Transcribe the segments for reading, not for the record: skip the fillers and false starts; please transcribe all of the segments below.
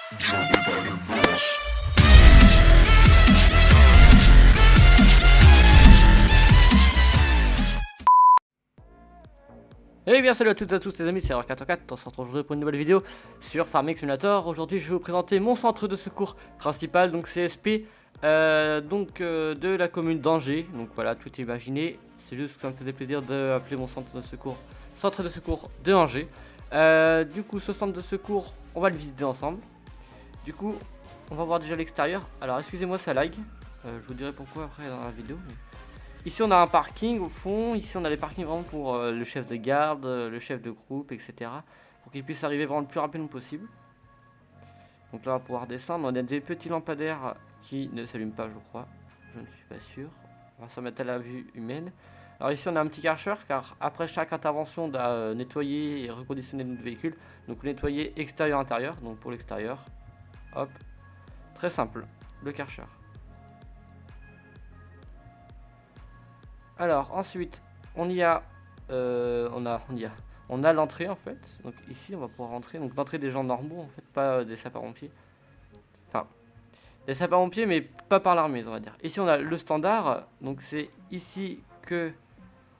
Et bien salut à toutes et à tous les amis, c'est R404, on se retrouve aujourd'hui pour une nouvelle vidéo sur Farming Simulator. Aujourd'hui je vais vous présenter mon centre de secours principal, donc CSP, de la commune d'Angers. Donc voilà, tout est imaginé, c'est juste que ça me faisait plaisir d'appeler mon centre de secours de Angers. Du coup ce centre de secours, on va le visiter ensemble. Du coup, on va voir déjà l'extérieur. Alors excusez-moi ça lag, je vous dirai pourquoi après dans la vidéo. Ici on a un parking au fond, ici on a les parkings vraiment pour le chef de garde, le chef de groupe, etc. Pour qu'il puisse arriver vraiment le plus rapidement possible. Donc là on va pouvoir descendre, on a des petits lampadaires qui ne s'allument pas je crois, je ne suis pas sûr. On va s'en mettre à la vue humaine. Alors ici on a un petit karcher car après chaque intervention on doit nettoyer et reconditionner notre véhicule. Donc nettoyer extérieur-intérieur, donc pour l'extérieur, hop, très simple, le karcher. Alors ensuite on a l'entrée en fait. Donc ici on va pouvoir rentrer. Donc l'entrée des gens normaux en fait, pas des sapeurs-pompiers. Enfin des sapeurs-pompiers mais pas par l'armée on va dire. Ici on a le standard. Donc c'est ici que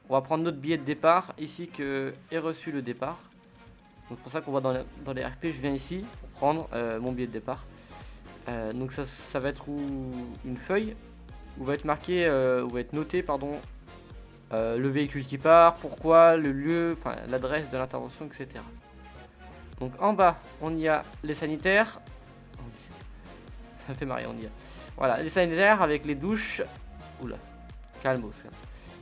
on va prendre notre billet de départ. Ici que est reçu le départ. Donc pour ça qu'on voit dans les RP je viens ici pour prendre mon billet de départ. Donc ça va être une feuille où va être marqué, où va être noté pardon. Le véhicule qui part, pourquoi, le lieu, enfin l'adresse de l'intervention, etc. Donc en bas, on y a les sanitaires. Ça me fait marrer, on y a. Voilà, les sanitaires avec les douches. Oula, calmos.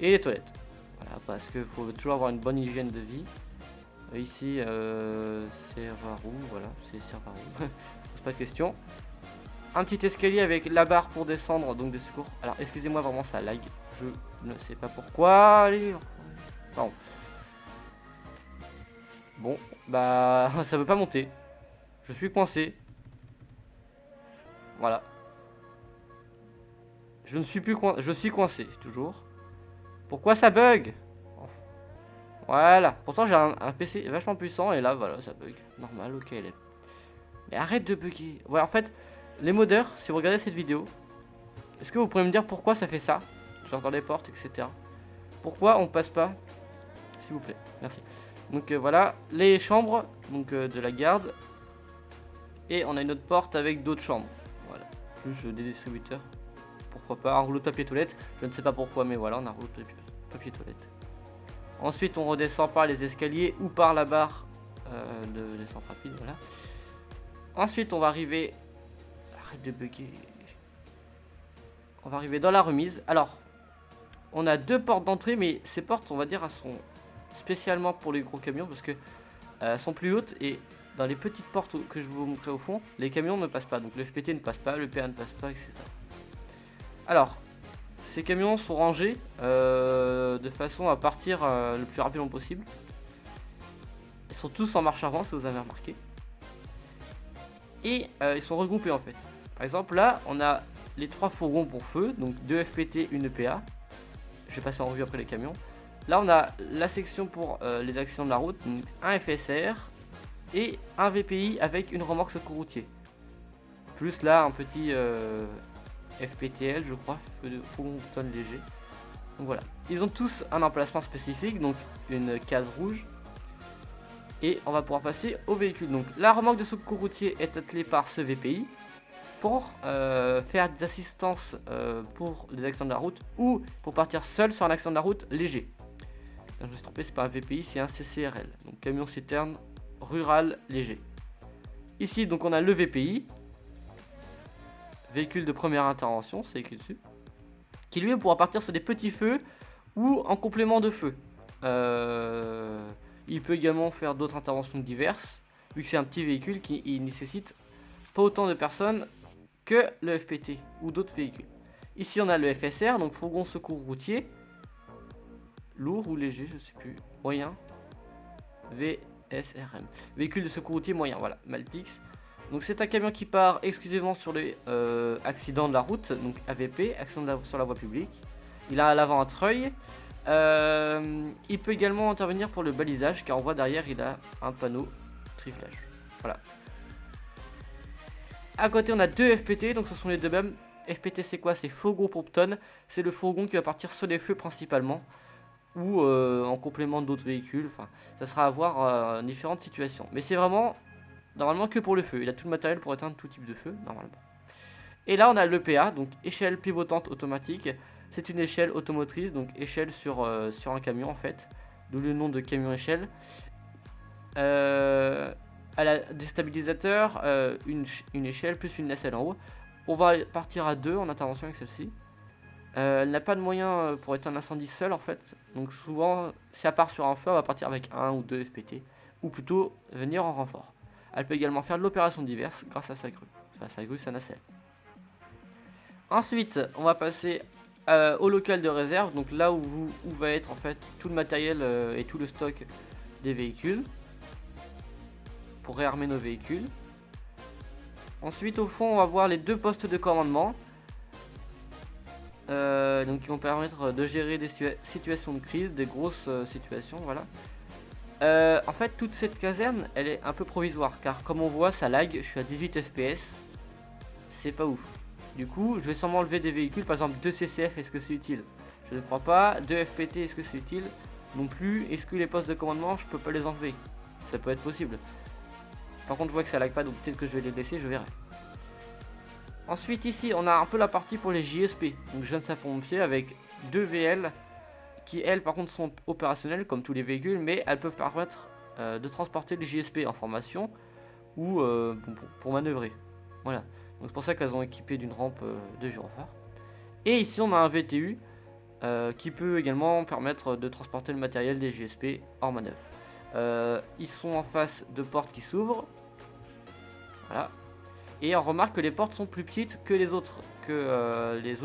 Et les toilettes. Voilà, parce qu'il faut toujours avoir une bonne hygiène de vie. Ici, Servarou, voilà, c'est Servarou. Pose pas de question. Un petit escalier avec la barre pour descendre, donc des secours. Alors excusez-moi, vraiment ça lag. Je ne sais pas pourquoi. Allez, pardon. Bon, bah ça veut pas monter. Je suis coincé. Voilà. Je ne suis plus coincé. Je suis coincé toujours. Pourquoi ça bug? Voilà. Pourtant j'ai un PC vachement puissant et là voilà ça bug. Normal, ok elle est. Mais arrête de bugger. Ouais en fait. Les modeurs, si vous regardez cette vidéo, est-ce que vous pourriez me dire pourquoi ça fait ça? Genre dans les portes, etc. Pourquoi on passe pas? S'il vous plaît, merci. Donc voilà, les chambres donc, de la garde. Et on a une autre porte avec d'autres chambres. Voilà, plus des distributeurs. Pourquoi pas, un rouleau de papier toilette. Je ne sais pas pourquoi, mais voilà, on a un rouleau de papier toilette. Ensuite, on redescend par les escaliers ou par la barre de descente rapide. Voilà. Ensuite, on va arriver... Arrête de bugger. On va arriver dans la remise. Alors, on a deux portes d'entrée, mais ces portes, on va dire, elles sont spécialement pour les gros camions parce que elles sont plus hautes et dans les petites portes que je vais vous montrer au fond, les camions ne passent pas. Donc le FPT ne passe pas, le PA ne passe pas, etc. Alors, ces camions sont rangés de façon à partir le plus rapidement possible. Ils sont tous en marche avant, si vous avez remarqué. Et ils sont regroupés en fait. Par exemple là on a les trois fourgons pour feu, donc 2 FPT, une EPA. Je vais passer en revue après les camions. Là on a la section pour les accidents de la route, donc un FSR et un VPI avec une remorque secours routier. Plus là un petit FPTL je crois, fourgon tonne léger. Donc voilà, ils ont tous un emplacement spécifique, donc une case rouge. Et on va pouvoir passer au véhicule. Donc la remorque de secours routier est attelée par ce VPI pour faire des assistances pour les accidents de la route ou pour partir seul sur un accident de la route léger. Je me suis trompé, c'est pas un VPI, c'est un CCRL. Donc camion citerne rural léger. Ici donc on a le VPI, véhicule de première intervention, c'est écrit dessus, qui lui pourra partir sur des petits feux ou en complément de feu. Il peut également faire d'autres interventions diverses, vu que c'est un petit véhicule qui nécessite pas autant de personnes que le FPT ou d'autres véhicules. Ici on a le FSR, donc fourgon secours routier, lourd ou léger, je sais plus, moyen, VSRM, véhicule de secours routier moyen, voilà, Maltix. Donc c'est un camion qui part exclusivement sur les accidents de la route, donc AVP, accident sur la voie publique. Il a à l'avant un treuil. Il peut également intervenir pour le balisage car on voit derrière il a un panneau triflage. Voilà. À côté, on a 2 FPT, donc ce sont les deux mêmes. FPT, c'est quoi? C'est fourgon pompe-tonne. C'est le fourgon qui va partir sur les feux principalement, ou en complément d'autres véhicules. Enfin, ça sera à voir différentes situations. Mais c'est vraiment, normalement, que pour le feu. Il a tout le matériel pour éteindre tout type de feu, normalement. Et là, on a l'EPA, donc échelle pivotante automatique. C'est une échelle automotrice, donc échelle sur un camion, en fait. D'où le nom de camion-échelle. À la déstabilisateur, une échelle plus une nacelle en haut. On va partir à 2 en intervention avec celle-ci. Elle n'a pas de moyen pour éteindre l'incendie seule en fait. Donc souvent, si elle part sur un feu, elle va partir avec 1 ou 2 FPT. Ou plutôt venir en renfort. Elle peut également faire de l'opération diverse grâce à sa grue. Enfin, sa grue, sa nacelle. Ensuite, on va passer au local de réserve. Donc là où va être en fait tout le matériel et tout le stock des véhicules. Pour réarmer nos véhicules. Ensuite, au fond, on va voir les 2 postes de commandement. Donc, qui vont permettre de gérer des situations de crise, des grosses situations, voilà. En fait, toute cette caserne, elle est un peu provisoire, car comme on voit, ça lag. Je suis à 18 FPS. C'est pas ouf. Du coup, je vais sûrement enlever des véhicules, par exemple 2 CCF, est-ce que c'est utile? Je ne crois pas. 2 FPT, est-ce que c'est utile? Non plus. Est-ce que les postes de commandement, je peux pas les enlever? Ça peut être possible. Par contre, je vois que ça lag pas, donc peut-être que je vais les laisser, je verrai. Ensuite, ici, on a un peu la partie pour les JSP, donc jeunes sapeurs-pompiers, avec 2 VL qui, elles, par contre, sont opérationnelles comme tous les véhicules, mais elles peuvent permettre de transporter les JSP en formation ou pour manœuvrer. Voilà, donc c'est pour ça qu'elles ont équipé d'une rampe de gyrophare. Et ici, on a un VTU qui peut également permettre de transporter le matériel des JSP hors manœuvre. Ils sont en face de portes qui s'ouvrent. Voilà. Et on remarque que les portes sont plus petites que les autres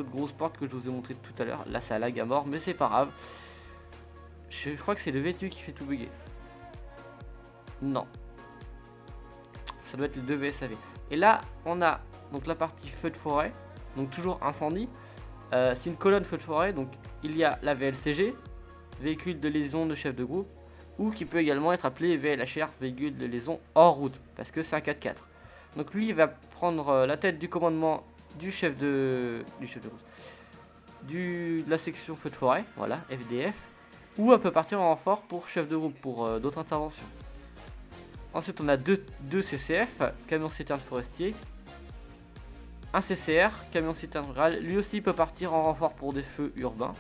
grosses portes que je vous ai montré tout à l'heure. Là, ça lag à mort, mais c'est pas grave. Je crois que c'est le VTU qui fait tout bugger. Non. Ça doit être les 2 VSAV. Et là, on a donc la partie feu de forêt. Donc toujours incendie. C'est une colonne feu de forêt. Donc il y a la VLCG, véhicule de liaison de chef de groupe. Ou qui peut également être appelé VLHR, véhicule de liaison hors route. Parce que c'est un 4x4. Donc lui il va prendre la tête du commandement du chef de route, de la section feu de forêt, voilà, FDF, ou elle peut partir en renfort pour chef de groupe pour d'autres interventions. Ensuite on a deux CCF, camion citerne forestier, un CCR, camion citerne rural, lui aussi peut partir en renfort pour des feux urbains.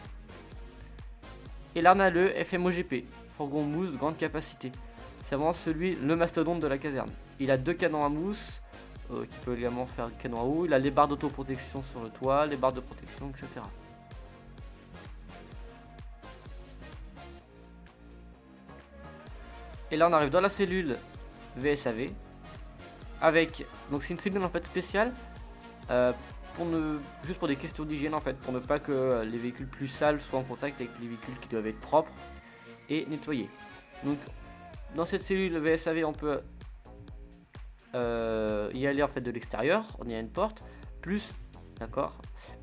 Et là on a le FMOGP, fourgon mousse de grande capacité. C'est vraiment le mastodonte de la caserne. Il a 2 canons à mousse, qui peut également faire canon à eau. Il a les barres d'autoprotection sur le toit, les barres de protection, etc. Et là on arrive dans la cellule VSAV. Avec, donc c'est une cellule en fait spéciale, juste pour des questions d'hygiène en fait, pour ne pas que les véhicules plus sales soient en contact avec les véhicules qui doivent être propres et nettoyés. Donc dans cette cellule VSAV on peut y aller en fait de l'extérieur, on y a une porte, plus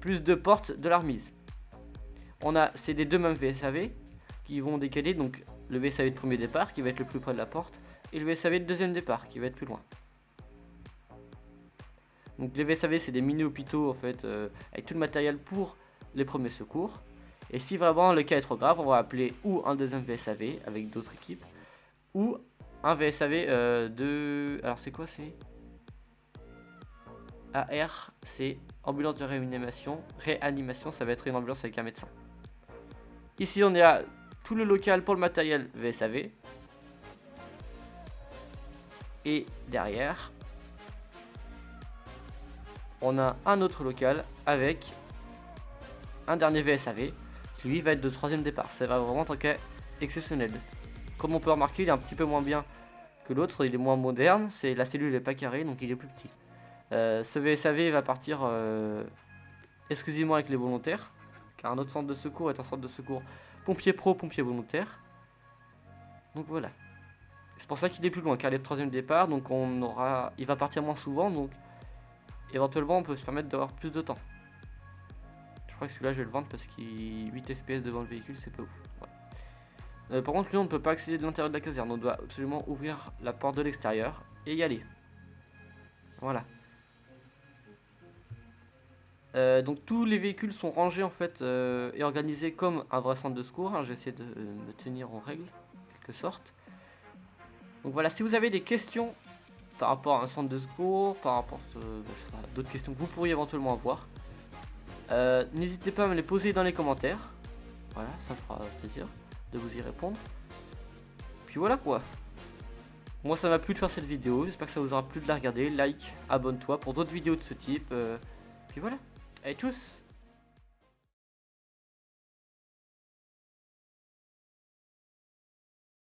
2 portes de la remise. C'est les 2 mêmes VSAV qui vont décaler, donc le VSAV de premier départ qui va être le plus près de la porte, et le VSAV de deuxième départ qui va être plus loin. Donc les VSAV c'est des mini hôpitaux en fait, avec tout le matériel pour les premiers secours. Et si vraiment le cas est trop grave, on va appeler ou un deuxième VSAV avec d'autres équipes, ou un VSAV alors c'est quoi, c'est AR, c'est ambulance de réanimation. Réanimation, ça va être une ambulance avec un médecin. Ici on est à tout le local pour le matériel VSAV. Et derrière, on a un autre local avec un dernier VSAV. Lui va être de 3ème départ. Ça va vraiment en cas exceptionnel. Comme on peut remarquer, il est un petit peu moins bien que l'autre. Il est moins moderne. La cellule n'est pas carrée, donc il est plus petit. Ce VSAV va partir exclusivement avec les volontaires. Car un autre centre de secours est un centre de secours pompier pro, pompier volontaire. Donc voilà. C'est pour ça qu'il est plus loin, car il est de 3ème départ. Donc il va partir moins souvent. Donc éventuellement on peut se permettre d'avoir plus de temps. Je crois que celui-là je vais le vendre parce qu'il 8 FPS devant le véhicule, c'est pas ouf. Ouais. Par contre lui on ne peut pas accéder de l'intérieur de la caserne, on doit absolument ouvrir la porte de l'extérieur et y aller. Voilà. Donc tous les véhicules sont rangés en fait et organisés comme un vrai centre de secours. Hein. J'essaie de me tenir en règle, en quelque sorte. Donc voilà, si vous avez des questions par rapport à un centre de secours, par rapport à d'autres questions que vous pourriez éventuellement avoir, n'hésitez pas à me les poser dans les commentaires. Voilà, ça fera plaisir de vous y répondre. Puis voilà quoi. Moi ça m'a plu de faire cette vidéo, j'espère que ça vous aura plu de la regarder. Like, abonne-toi pour d'autres vidéos de ce type. Puis voilà. Allez tous.